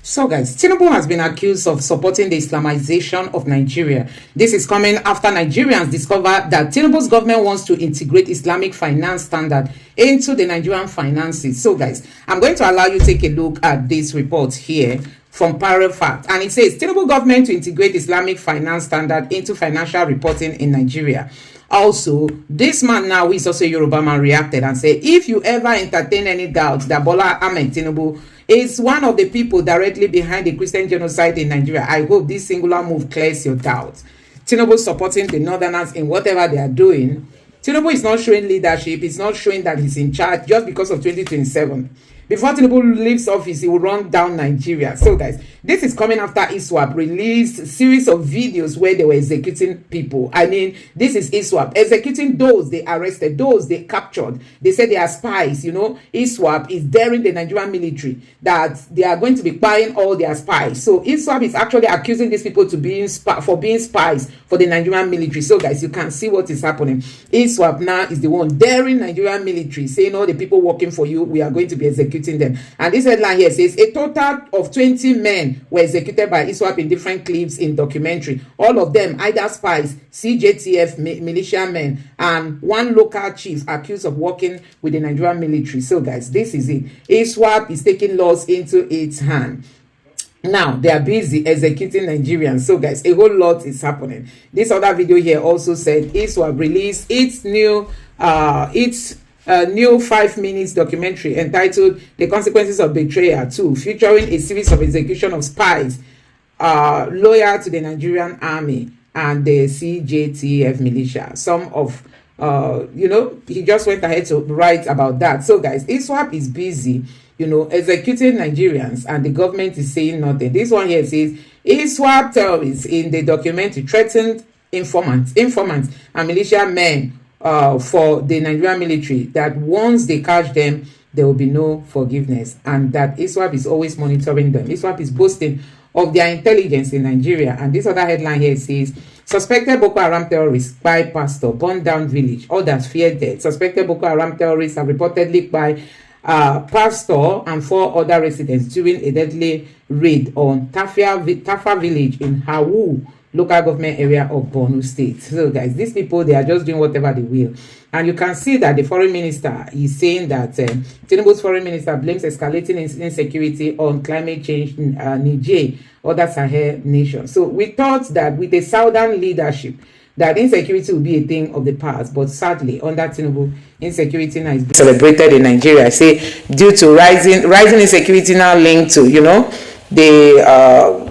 So guys, Tinubu has been accused of supporting the Islamization of Nigeria. This is coming after Nigerians discovered that Tinubu's government wants to integrate Islamic finance standard into the Nigerian finances. So guys, I'm going to allow you to take a look at this report here from Terrör Fact, and it says Tinubu government to integrate Islamic finance standard into financial reporting in Nigeria. Also, this man now, who is also a Yoruba man, reacted and said, if you ever entertain any doubts that Bola Ahmed Tinubu is one of the people directly behind the Christian genocide in Nigeria, I hope this singular move clears your doubts. Tinubu supporting the Northerners in whatever they are doing. Tinubu is not showing leadership. It's not showing that he's in charge just because of 2027. Before Tinubu leaves office, he will run down Nigeria. So guys, this is coming after Iswap released a series of videos where they were executing people. I mean, this is Iswap executing those they arrested, those they captured. They said they are spies. You know, Iswap is daring the Nigerian military that they are going to be buying all their spies. So Iswap is actually accusing these people to being spies for the Nigerian military. So guys, you can see what is happening. Iswap now is the one daring Nigerian military, saying all the people working for you, we are going to be executing them. And this headline here says a total of 20 men were executed by Iswap in different clips in documentary. All of them either spies, CJTF militiamen, and one local chief accused of working with the Nigerian military. So guys, this is it. Iswap is taking laws into its hand. Now they are busy executing Nigerians. So guys, a whole lot is happening. This other video here also said Iswap released its new 5 minutes documentary entitled The Consequences of Betrayal 2, featuring a series of execution of spies loyal to the Nigerian army and the CJTF militia. Some of he just went ahead to write about that. So guys, Iswap is busy executing Nigerians, and the government is saying nothing. This one here says Iswap terrorists in the documentary threatened informants and militia men for the Nigerian military that once they catch them, there will be no forgiveness, and that Iswap is always monitoring them. Iswap is boasting of their intelligence in Nigeria. And this other headline here says suspected Boko Haram terrorists by pastor burn down village, others fear death. Suspected Boko Haram terrorists have reportedly by pastor and 4 other residents during a deadly raid on Tafa village in Hawu local government area of Borno State. So guys, these people, they are just doing whatever they will. And you can see that the foreign minister is saying that Tinubu's foreign minister blames escalating insecurity on climate change in Niger, other Sahel nations. So we thought that with the southern leadership, that insecurity will be a thing of the past, but sadly, under Tinubu, insecurity now is being celebrated in Nigeria. I say due to rising insecurity now linked to the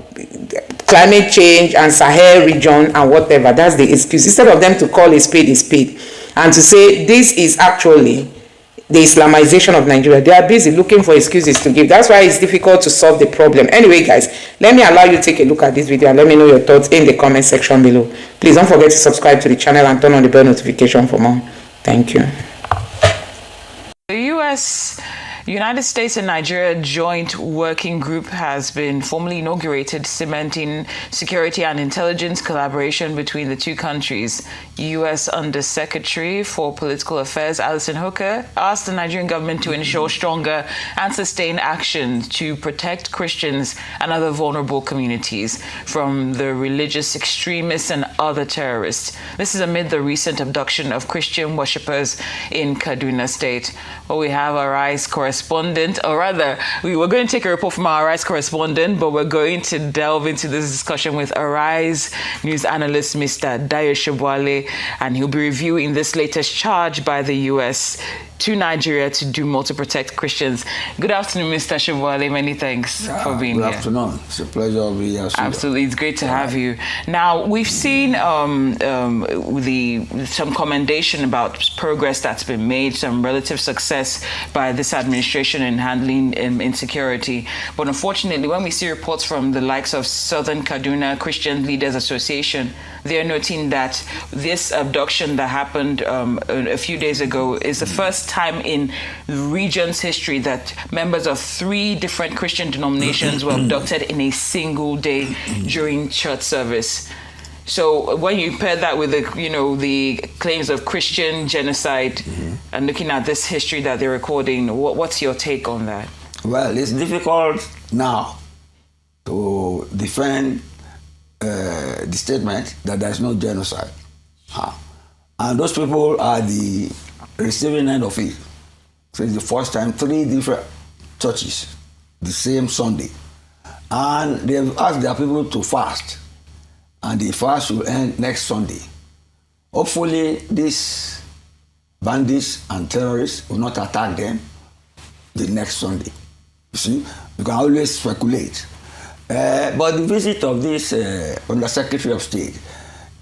climate change and Sahel region and whatever. That's the excuse. Instead of them to call a spade and to say this is actually the Islamization of Nigeria, they are busy looking for excuses to give. That's why it's difficult to solve the problem. Anyway guys, let me allow you to take a look at this video and let me know your thoughts in the comment section below. Please don't forget to subscribe to the channel and turn on the bell notification for more. Thank you. The United States and Nigeria Joint Working Group has been formally inaugurated, cementing security and intelligence collaboration between the two countries. U.S. Undersecretary for Political Affairs Alison Hooker asked the Nigerian government to ensure stronger and sustained action to protect Christians and other vulnerable communities from the religious extremists and other terrorists. This is amid the recent abduction of Christian worshippers in Kaduna State. Well, we have our Rise correspondent, or rather, we were going to take a report from our Rise correspondent, but we're going to delve into this discussion with Rise news analyst, Mr. Dayo Shebwale, and he'll be reviewing this latest charge by the U.S. to Nigeria to do more to protect Christians. Good afternoon, Mr. Shebwale. Many thanks for being here. Good afternoon. It's a pleasure to be here. Absolutely. It's great to have you. Now, we've seen some commendation about progress that's been made, some relative success by this administration in handling insecurity. But unfortunately, when we see reports from the likes of Southern Kaduna Christian Leaders Association, they're noting that this abduction that happened a few days ago is the first time in the region's history that members of 3 different Christian denominations were abducted in a single day during church service. So when you pair that with the claims of Christian genocide and looking at this history that they're recording, what's your take on that? Well, it's difficult now to defend the statement that there is no genocide. And those people are the receiving end of it. So it's the first time 3 different churches, the same Sunday. And they've asked their people to fast. And the fast will end next Sunday. Hopefully, these bandits and terrorists will not attack them the next Sunday. You see, you can always speculate. But the visit of this Undersecretary of State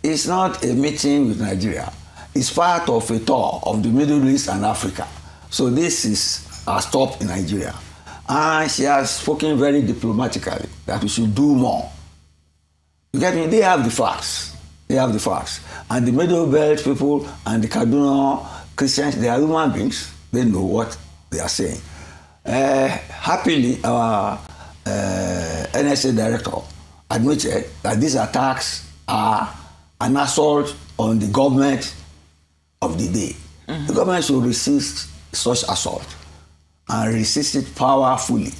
is not a meeting with Nigeria. It's part of a tour of the Middle East and Africa. So this is a stop in Nigeria. And she has spoken very diplomatically that we should do more. You get me? They have the facts. They have the facts. And the Middle Belt people and the Kaduna Christians, they are human beings. They know what they are saying. Happily, our NSA director admitted that these attacks are an assault on the government of the day. The government should resist such assault and resist it powerfully.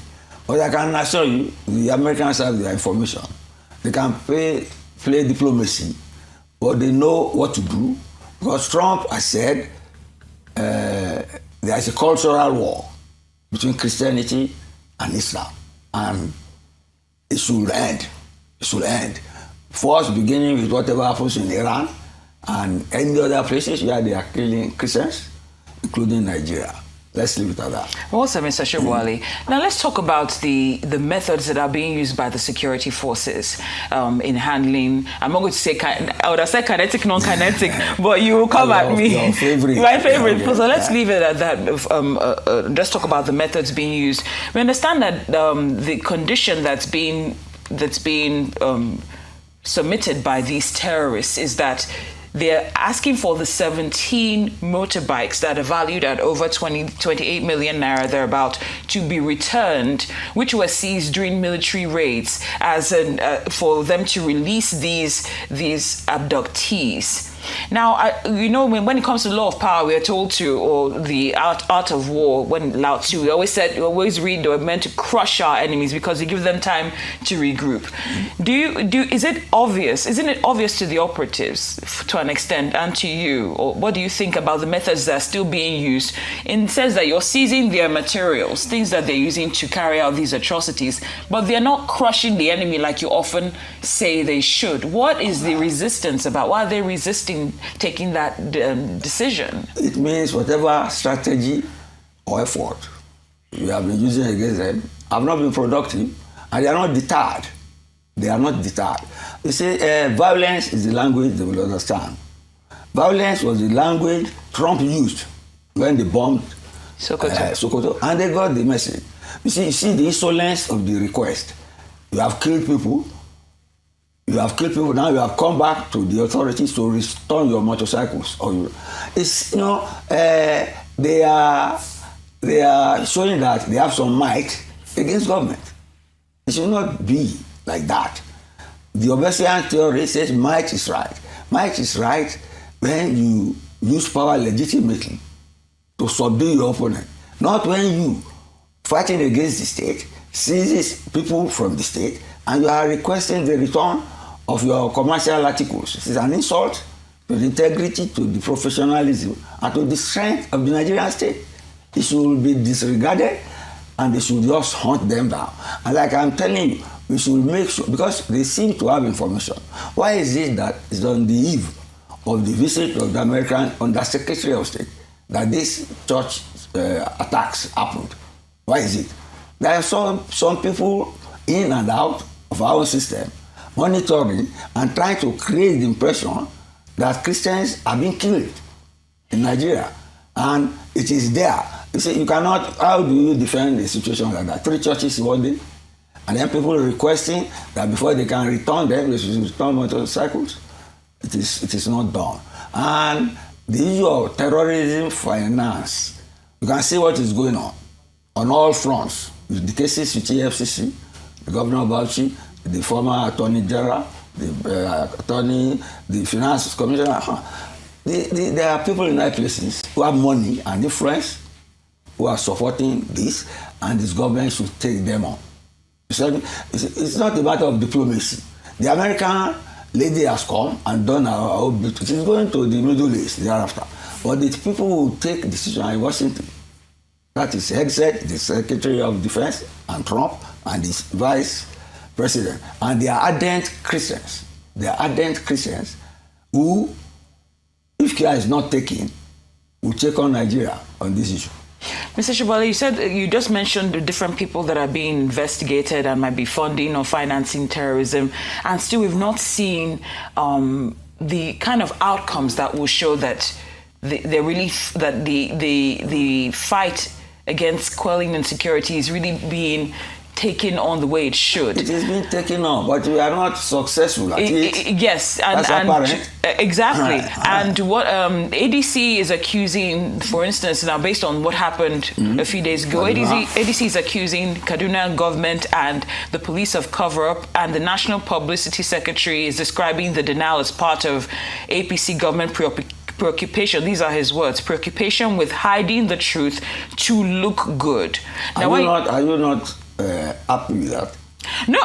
But I can assure you, the Americans have their information. They can play diplomacy, but they know what to do. Because Trump has said there is a cultural war between Christianity and Islam. And it should end. It should end. First, beginning with whatever happens in Iran and any other places where they are killing Christians, including Nigeria. Let's leave it at that. Also, Mr. Shobwale, now let's talk about the methods that are being used by the security forces in handling, I'm not going to say, I would have said kinetic, non-kinetic, but you will come at me. Your favorite. My favorite. Yeah. So let's leave it at that. Let's talk about the methods being used. We understand that the condition that's being submitted by these terrorists is that they're asking for the 17 motorbikes that are valued at over 28 million naira, thereabout, to be returned, which were seized during military raids, as for them to release these abductees. Now, when it comes to law of power, we are told to, or the art of war, when Lao Tzu, we always read they were meant to crush our enemies because they give them time to regroup. Isn't it obvious to the operatives to an extent, and to you, or what do you think about the methods that are still being used in the sense that you're seizing their materials, things that they're using to carry out these atrocities, but they're not crushing the enemy like you often say they should? What is the resistance about? Why are they resisting taking that decision? It means whatever strategy or effort we have been using against them have not been productive, and they are not deterred. They are not deterred. You see, violence is the language they will understand. Violence was the language Trump used when they bombed Sokoto, and they got the message. You see the insolence of the request. You have killed people. Now you have come back to the authorities to restore your motorcycles. They are showing that they have some might against government. It should not be like that. The Obesian theory says might is right. Might is right when you use power legitimately to subdue your opponent, not when you, fighting against the state, seizes people from the state and you are requesting the return of your commercial articles. It is an insult to the integrity, to the professionalism, and to the strength of the Nigerian state. It should be disregarded, and they should just hunt them down. And like I'm telling you, we should make sure, because they seem to have information. Why is it that it's on the eve of the visit of the American Undersecretary of State that these church attacks happened? Why is it? There are some people in and out of our system monitoring and trying to create the impression that Christians are being killed in Nigeria. And it is there. You see, you cannot, how do you defend a situation like that? 3 churches in one day, and then people requesting that before they can return them, they should return motorcycles. It is not done. And the issue of terrorism finance, you can see what is going on all fronts. The cases with EFCC, the governor of Bauchi, the former attorney general, the finance commissioner. There are people in high places who have money and influence who are supporting this, and this government should take them on. You It's not a matter of diplomacy. The American lady has come and done her bit. She's going to the Middle East thereafter. But the people who take decisions in Washington, that is exec, the Secretary of Defense, and Trump, and his Vice President. And they are ardent Christians. They are ardent Christians who, if care is not taken, will take on Nigeria on this issue. Mr. Shibali, you said you just mentioned the different people that are being investigated and might be funding or financing terrorism, and still we've not seen the kind of outcomes that will show that the fight against quelling insecurity is really being taken on the way it should. It is being taken on, but we are not successful at it. Yes, and exactly. And what ADC is accusing, for instance, now based on what happened a few days ago, ADC is accusing Kaduna government and the police of cover-up, and the National Publicity Secretary is describing the denial as part of APC government preoccupation. These are his words: preoccupation with hiding the truth to look good. Now, are you not happy with that? No,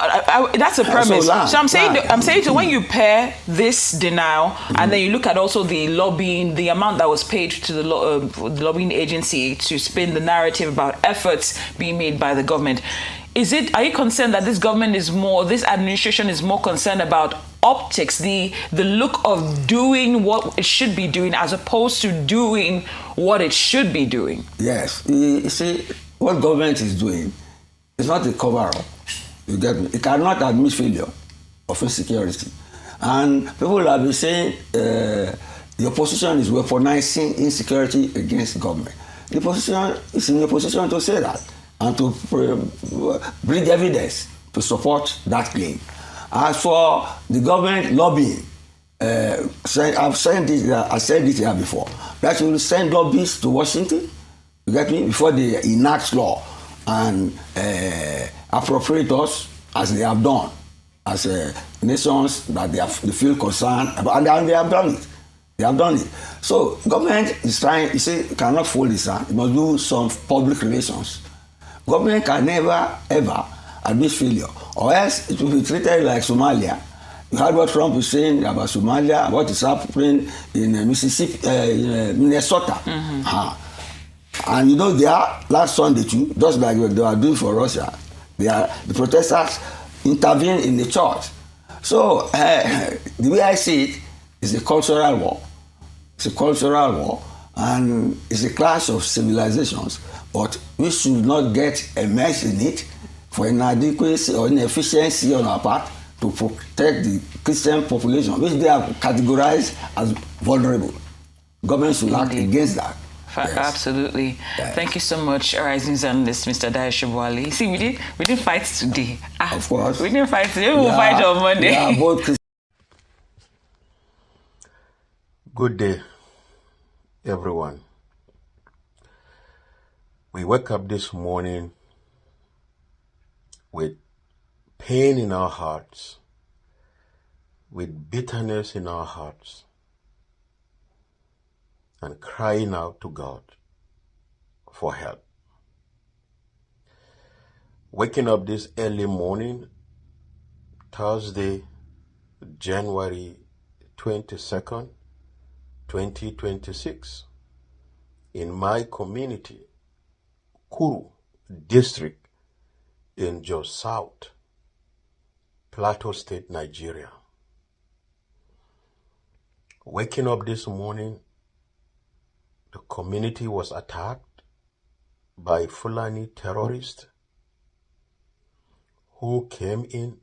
that's a premise. So I'm saying so when you pair this denial and then you look at also the lobbying, the amount that was paid to the lobbying agency to spin the narrative about efforts being made by the government, are you concerned that this administration is more concerned about optics, the look of doing what it should be doing as opposed to doing what it should be doing? Yes. You see, what government is doing, it's not a cover-up. You get me? It cannot admit failure of insecurity. And people have been saying the opposition is weaponizing insecurity against government. The opposition is in a position to say that and to bring evidence to support that claim. As for the government lobbying, I've said it here before, that you will send lobbyists to Washington, you get me, before they enact law and appropriate us as they have done, as nations that they feel concerned about, and they have done it. They have done it. So government is trying, cannot fold its hand. It must do some public relations. Government can never, ever admit failure, or else it will be treated like Somalia. You heard what Trump is saying about Somalia, what is happening in Mississippi, Minnesota. And last Sunday too, just like they are doing for Russia, the protesters intervened in the church. So the way I see it is a cultural war. It's a cultural war, and it's a clash of civilizations. But we should not get immersed in it for inadequacy or inefficiency on our part to protect the Christian population, which they have categorized as vulnerable. Government should act against that. Yes. Absolutely. Yes. Thank you so much, Rising Journalist, Mr. Daya Shibwali. See, we didn't fight today. Of course. We didn't fight today. We'll fight on Monday. Yeah, both. Good day, everyone. We wake up this morning with pain in our hearts, with bitterness in our hearts, and crying out to God for help. Waking up this early morning, Thursday, January 22nd, 2026, in my community, Kuru District in Jos South, Plateau State, Nigeria. Waking up this morning, the community was attacked by Fulani terrorists who came in,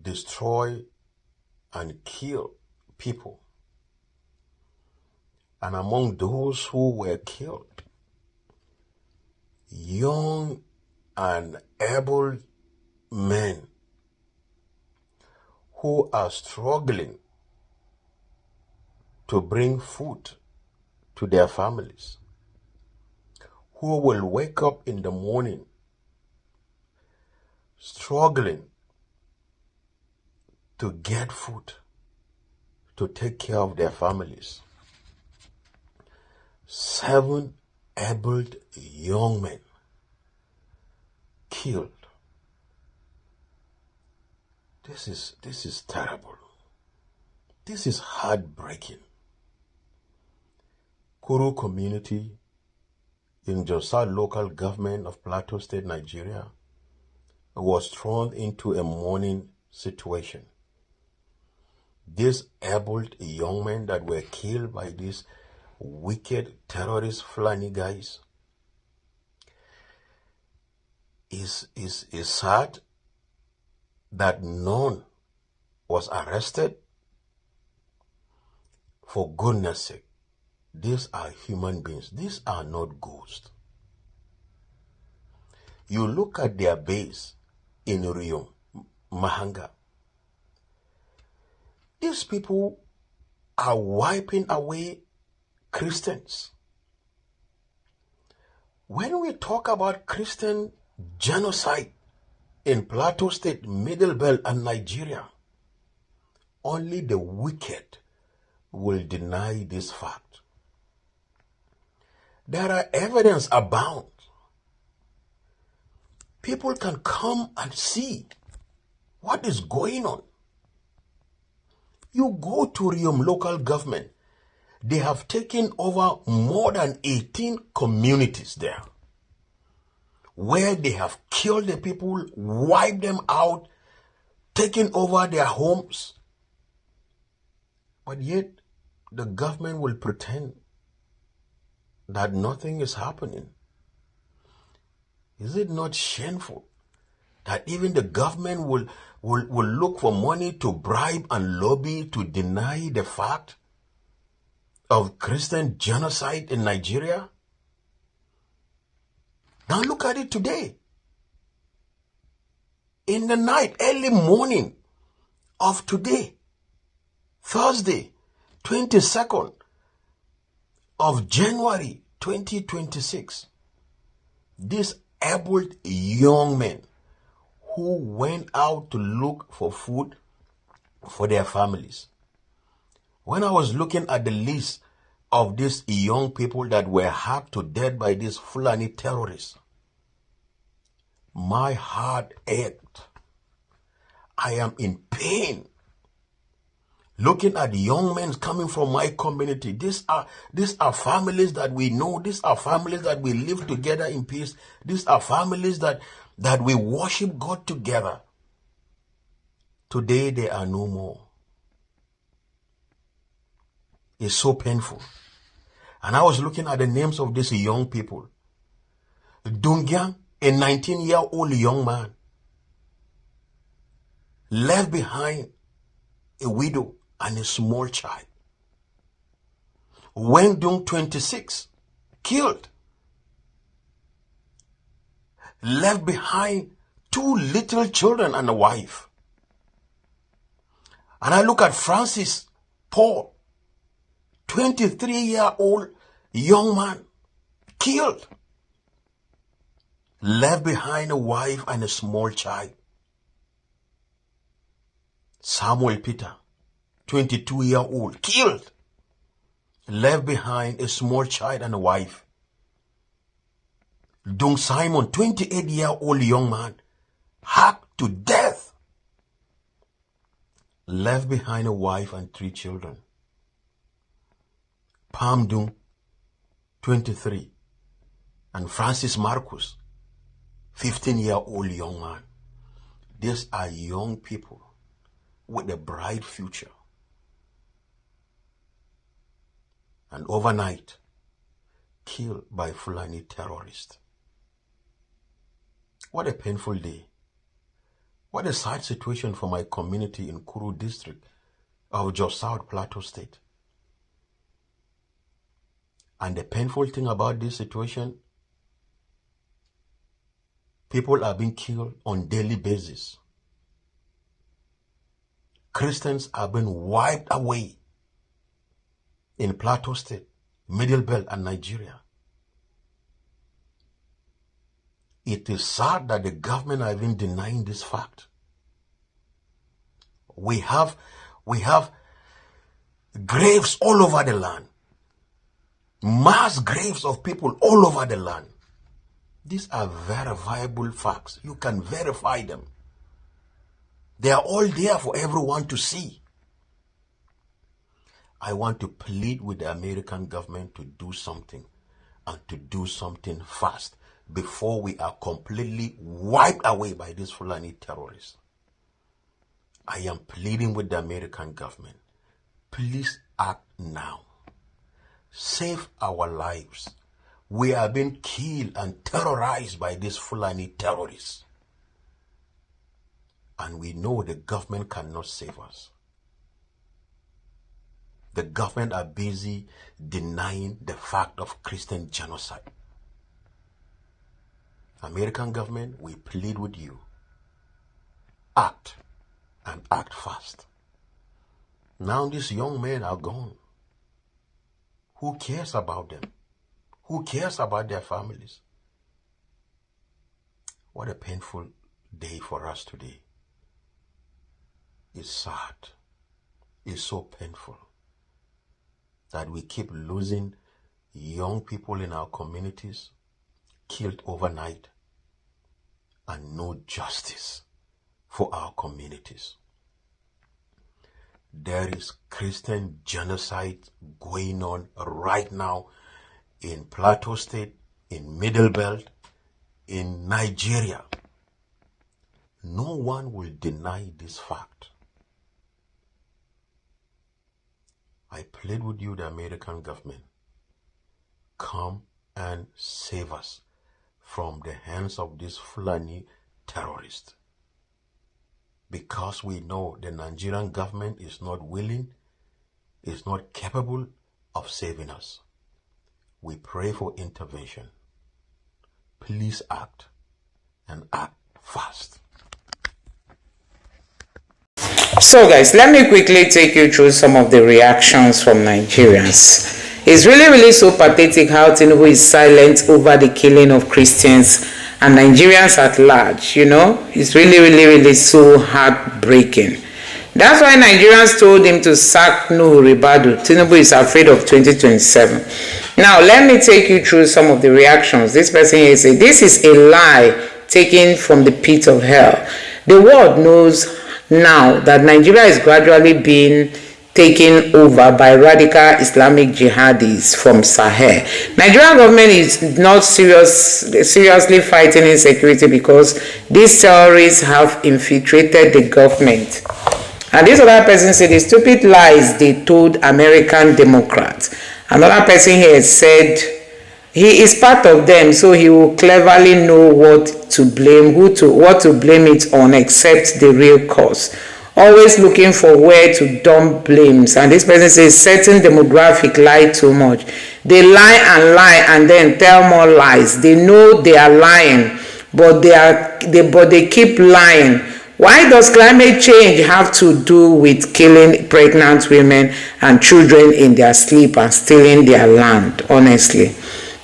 destroyed, and killed people. And among those who were killed, young and able men who are struggling to bring food to their families, who will wake up in the morning struggling to get food to take care of their families. 7 able young men killed This is terrible. This is heartbreaking. Kuru community in Josa local government of Plateau State, Nigeria, was thrown into a mourning situation. These able young men that were killed by these wicked terrorist Fulani guys is sad that none was arrested. For goodness sake, these are human beings. These are not ghosts. You look at their base in Rio, Mahanga. These people are wiping away Christians. When we talk about Christian genocide in Plateau State, Middle Belt, and Nigeria, only the wicked will deny this fact. There are evidence abound. People can come and see what is going on. You go to Riom local government, they have taken over more than 18 communities there, where they have killed the people, wiped them out, taken over their homes. But yet, the government will pretend that nothing is happening. Is it not shameful that even the government will look for money to bribe and lobby to deny the fact of Christian genocide in Nigeria? Now look at it today. In the night, early morning of today, Thursday, 22nd of January 2026, these able young men who went out to look for food for their families. When I was looking at the list of these young people that were hacked to death by these Fulani terrorists, my heart ached. I am in pain. Looking at young men coming from my community. These are families that we know. These are families that we live together in peace. These are families that we worship God together. Today they are no more. It's so painful. And I was looking at the names of these young people. Dungyang, a 19-year-old young man, left behind a widow and a small child. Wendung, 26, killed. Left behind 2 little children and a wife. And I look at Francis Paul, 23-year-old young man, killed. Left behind a wife and a small child. Samuel Peter, 22-year-old, killed. Left behind a small child and a wife. Dung Simon, 28-year-old young man, hacked to death. Left behind a wife and 3 children. Pam Dung, 23, and Francis Marcus, 15-year-old young man. These are young people with a bright future. And overnight, killed by Fulani terrorists. What a painful day. What a sad situation for my community in Kuru district of Jos South Plateau State. And the painful thing about this situation, people are being killed on daily basis. Christians are being wiped away in Plateau State, Middle Belt, and Nigeria. It is sad that the government are even denying this fact. We have graves all over the land. Mass graves of people all over the land. These are verifiable facts. You can verify them. They are all there for everyone to see. I want to plead with the American government to do something, and to do something fast before we are completely wiped away by these Fulani terrorists. I am pleading with the American government. Please act now. Save our lives. We are being killed and terrorized by these Fulani terrorists. And we know the government cannot save us. The government are busy denying the fact of Christian genocide. American government, we plead with you. Act, and act fast. Now these young men are gone. Who cares about them? Who cares about their families? What a painful day for us today. It's sad. It's so painful that we keep losing young people in our communities, killed overnight, and no justice for our communities. There is Christian genocide going on right now in Plateau State, in Middle Belt, in Nigeria. No one will deny this fact. I plead with you, the American government, come and save us from the hands of these Fulani terrorists. Because we know the Nigerian government is not willing, is not capable of saving us. We pray for intervention. Please act, and act fast. So guys, let me quickly take you through some of the reactions from Nigerians. It's really so pathetic how Tinubu is silent over the killing of Christians and Nigerians at large. It's really so heartbreaking. That's why Nigerians told him to sack Nuhu Ribadu. Tinubu is afraid of 2027. Now, let me take you through some of the reactions. This person here said, this is a lie taken from the pit of hell. The world knows now that Nigeria is gradually being taken over by radical Islamic jihadis from Sahel. Nigerian government is not seriously fighting insecurity because these terrorists have infiltrated the government. And this other person said the stupid lies they told American Democrats. Another person here said he is part of them, so he will cleverly know what to blame, what to blame it on, except the real cause. Always looking for where to dump blames. And this person says certain demographic lie too much. They lie and then tell more lies. They know they are lying, but they keep lying. Why does climate change have to do with killing pregnant women and children in their sleep and stealing their land? Honestly,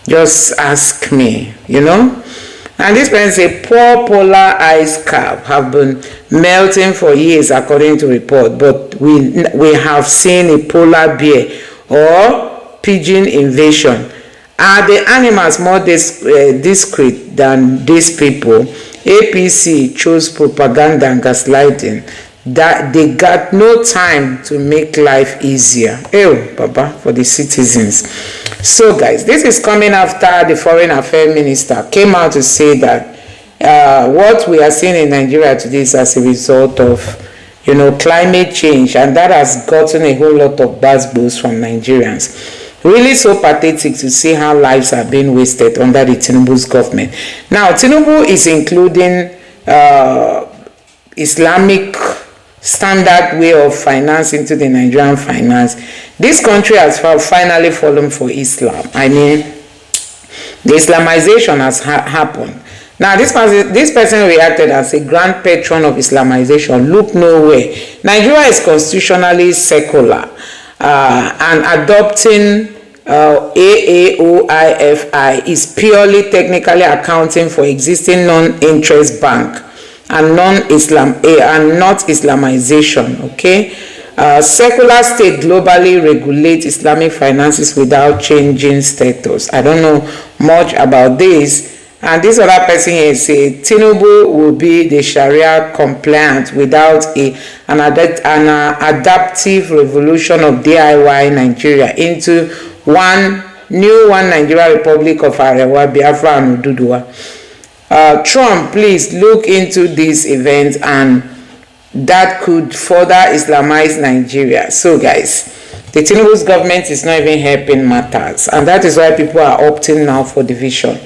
just ask me, And this person say poor polar ice cap have been melting for years according to report, but we have seen a polar bear or pigeon invasion. Are the animals more discreet than these people? APC chose propaganda and gaslighting. That they got no time to make life easier. Baba, for the citizens. So guys, this is coming after the foreign affairs minister came out to say that what we are seeing in Nigeria today is as a result of climate change, and that has gotten a whole lot of bad blows from Nigerians. Really so pathetic to see how lives are being wasted under the Tinubu's government. Now, Tinubu is including Islamic standard way of finance into the Nigerian finance. This country has finally fallen for Islam. I mean, the Islamization has happened. Now, this person reacted as a grand patron of Islamization. Look nowhere. Nigeria is constitutionally secular, and adopting AAOIFI is purely technically accounting for existing non-interest bank and not Islamization. Okay, secular state globally regulate Islamic finances without changing status. I don't know much about this. And this other person here say Tinubu will be the Sharia compliant without an adaptive revolution of DIY Nigeria into one Nigeria Republic of Arewa, Biafra and Oduduwa. Trump, please look into this event, and that could further Islamize Nigeria. So guys, the Tinubu's government is not even helping matters, and that is why people are opting now for division.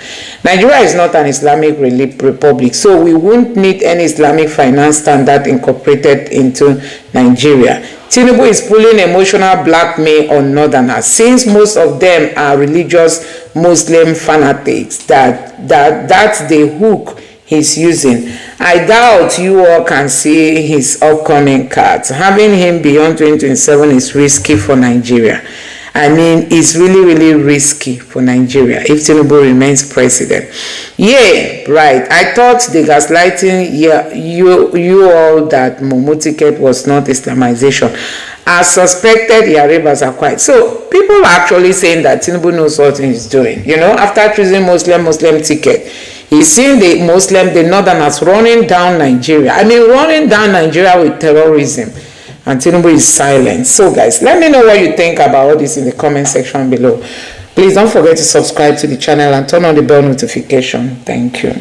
Nigeria is not an Islamic republic, so we won't need any Islamic finance standard incorporated into Nigeria. Tinubu is pulling emotional blackmail on Northerners, since most of them are religious Muslim fanatics. That's the hook he's using. I doubt you all can see his upcoming cards. Having him beyond 2027 is risky for Nigeria. I mean, it's really risky for Nigeria if Tinubu remains president. Yeah, right. I thought the gaslighting you all that Momo ticket was not Islamization. As suspected, Yaribas are quiet. So people are actually saying that Tinubu knows what he's doing. You know, after choosing Muslim ticket, he's seen the Northerners running down Nigeria. I mean, running down Nigeria with terrorism. And Tinubu is silent. So guys, let me know what you think about all this in the comment section below. Please don't forget to subscribe to the channel and turn on the bell notification. Thank you.